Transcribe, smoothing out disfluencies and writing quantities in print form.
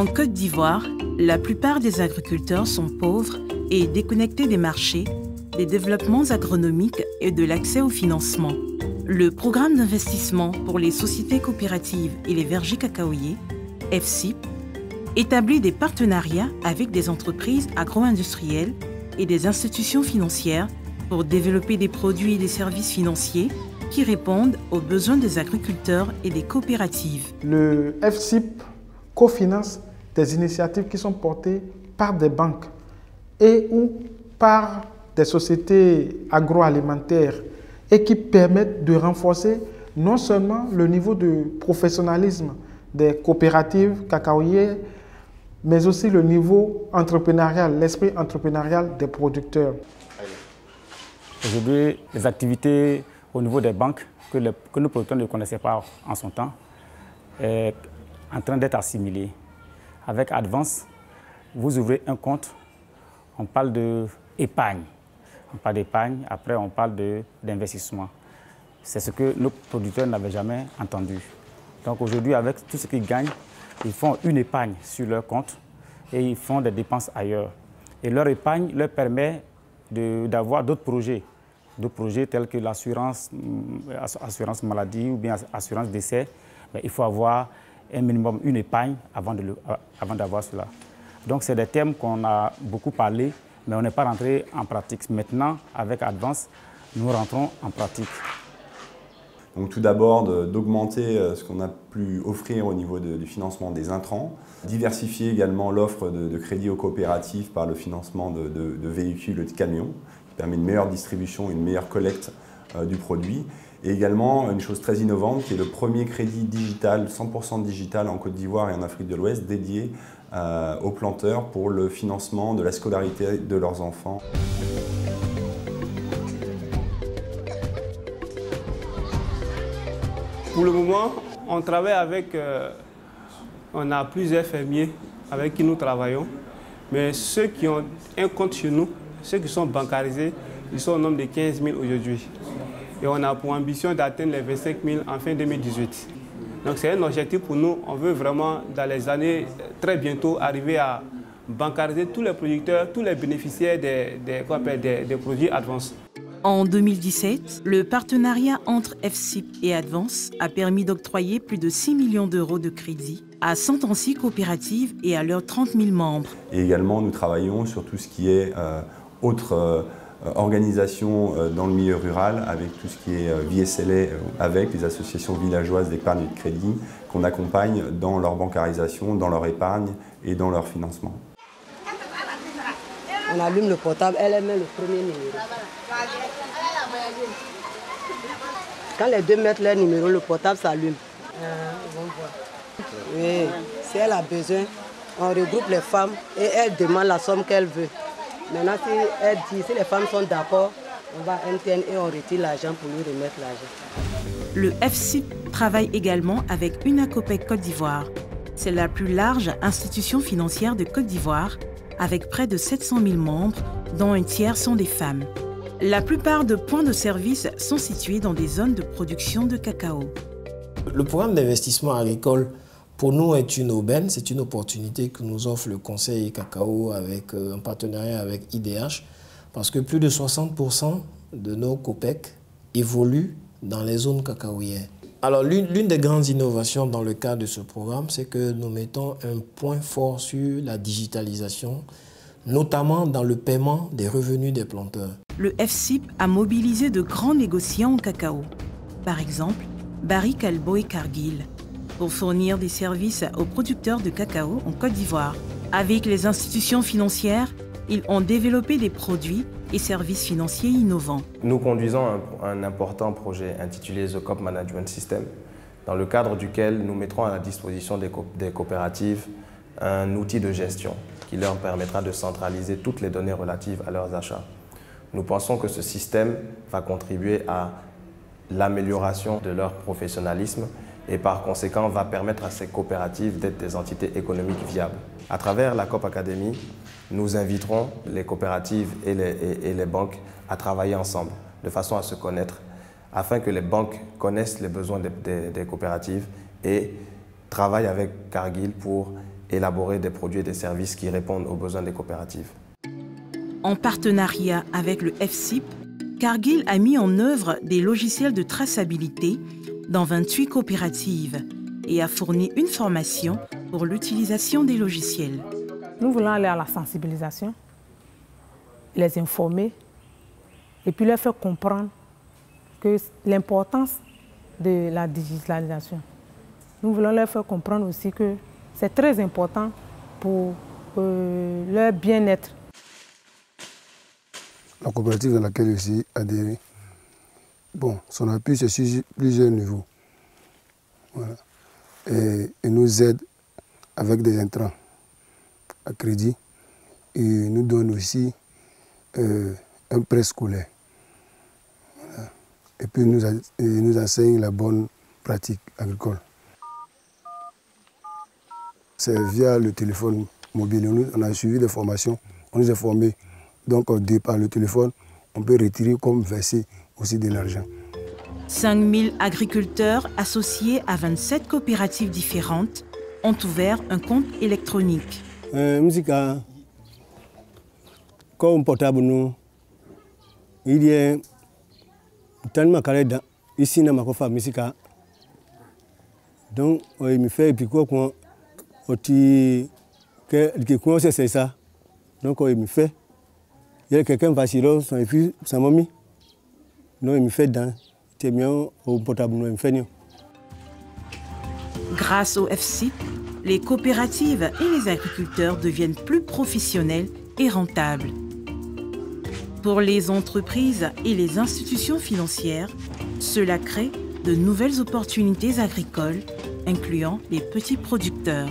En Côte d'Ivoire, la plupart des agriculteurs sont pauvres et déconnectés des marchés, des développements agronomiques et de l'accès au financement. Le programme d'investissement pour les sociétés coopératives et les vergers cacaoyers, FSIP, établit des partenariats avec des entreprises agro-industrielles et des institutions financières pour développer des produits et des services financiers qui répondent aux besoins des agriculteurs et des coopératives. Le FSIP cofinance des initiatives qui sont portées par des banques et ou par des sociétés agroalimentaires et qui permettent de renforcer non seulement le niveau de professionnalisme des coopératives cacaoyères, mais aussi le niveau entrepreneurial, l'esprit entrepreneurial des producteurs. Aujourd'hui, les activités au niveau des banques que nos producteurs ne connaissaient pas en son temps est en train d'être assimilées. Avec Advance, vous ouvrez un compte, on parle d'épargne. On parle d'épargne, après on parle d'investissement. C'est ce que nos producteurs n'avaient jamais entendu. Donc aujourd'hui, avec tout ce qu'ils gagnent, ils font une épargne sur leur compte et ils font des dépenses ailleurs. Et leur épargne leur permet d'avoir d'autres projets tels que l'assurance maladie ou bien assurance décès. Mais il faut avoir un minimum, une épargne avant d'avoir cela. Donc c'est des thèmes qu'on a beaucoup parlé, mais on n'est pas rentré en pratique. Maintenant, avec Advance, nous rentrons en pratique. Donc tout d'abord, d'augmenter ce qu'on a pu offrir au niveau du financement des intrants, diversifier également l'offre de crédit aux coopératives par le financement de véhicules et de camions, qui permet une meilleure distribution, une meilleure collecte du produit. Et également, une chose très innovante, qui est le premier crédit digital, 100% digital en Côte d'Ivoire et en Afrique de l'Ouest, dédié aux planteurs pour le financement de la scolarité de leurs enfants. Pour le moment, on travaille avec, on a plusieurs fermiers avec qui nous travaillons, mais ceux qui ont un compte chez nous, ceux qui sont bancarisés, ils sont au nombre de 15 000 aujourd'hui. Et on a pour ambition d'atteindre les 25 000 en fin 2018. Donc c'est un objectif pour nous. On veut vraiment, dans les années très bientôt, arriver à bancariser tous les producteurs, tous les bénéficiaires des produits Advance. En 2017, le partenariat entre FSIP et Advance a permis d'octroyer plus de 6 millions d'euros de crédit à 106 coopératives et à leurs 30 000 membres. Et également, nous travaillons sur tout ce qui est autre organisation dans le milieu rural, avec tout ce qui est VSLA, avec les associations villageoises d'épargne et de crédit, qu'on accompagne dans leur bancarisation, dans leur épargne et dans leur financement. On allume le portable, elle met le premier numéro. Quand les deux mettent leur numéro, le portable s'allume. Oui, si elle a besoin, on regroupe les femmes et elle demande la somme qu'elle veut. Maintenant, si elle dit, si les femmes sont d'accord, on va interne et on retire l'argent pour lui remettre l'argent. Le FSIP travaille également avec Unacopec Côte d'Ivoire. C'est la plus large institution financière de Côte d'Ivoire, avec près de 700 000 membres, dont un tiers sont des femmes. La plupart de points de service sont situés dans des zones de production de cacao. Le programme d'investissement agricole, pour nous, est une aubaine. C'est une opportunité que nous offre le Conseil cacao avec un partenariat avec IDH, parce que plus de 60% de nos COPEC évoluent dans les zones cacaoyères. Alors, l'une des grandes innovations dans le cadre de ce programme, c'est que nous mettons un point fort sur la digitalisation, notamment dans le paiement des revenus des planteurs. Le FSIP a mobilisé de grands négociants au cacao, par exemple Barry Callebaut et Cargill, pour fournir des services aux producteurs de cacao en Côte d'Ivoire. Avec les institutions financières, ils ont développé des produits et services financiers innovants. Nous conduisons un important projet intitulé The Coop Management System, dans le cadre duquel nous mettrons à la disposition des coopératives un outil de gestion qui leur permettra de centraliser toutes les données relatives à leurs achats. Nous pensons que ce système va contribuer à l'amélioration de leur professionnalisme et par conséquent va permettre à ces coopératives d'être des entités économiques viables. À travers la Coop Academy, nous inviterons les coopératives et les banques à travailler ensemble de façon à se connaître afin que les banques connaissent les besoins des coopératives et travaillent avec Cargill pour élaborer des produits et des services qui répondent aux besoins des coopératives. En partenariat avec le FSIP, Cargill a mis en œuvre des logiciels de traçabilité dans 28 coopératives et a fourni une formation pour l'utilisation des logiciels. Nous voulons aller à la sensibilisation, les informer et puis leur faire comprendre que l'importance de la digitalisation. Nous voulons leur faire comprendre aussi que c'est très important pour leur bien-être. La coopérative dans laquelle je suis adhéré, bon, son appui c'est sur plusieurs niveaux. Voilà. Et nous aide avec des intrants à crédit et nous donne aussi un prêt scolaire. Voilà. Et puis nous enseigne la bonne pratique agricole. C'est via le téléphone mobile. On a suivi des formations, on nous a formés. Donc par le téléphone, on peut retirer comme verser aussi de l'argent. 5000 agriculteurs associés à 27 coopératives différentes ont ouvert un compte électronique. Comme portable, nous, il y a tellement de ici dans ma famille. Donc, il me fait puis quoi que c'est ça. Donc, il me fait. Il y a quelqu'un qui va sur et puis sa mamie. Non, il me fait dans. Au portable, il me fait. Grâce au FSIP, les coopératives et les agriculteurs deviennent plus professionnels et rentables. Pour les entreprises et les institutions financières, cela crée de nouvelles opportunités agricoles, incluant les petits producteurs.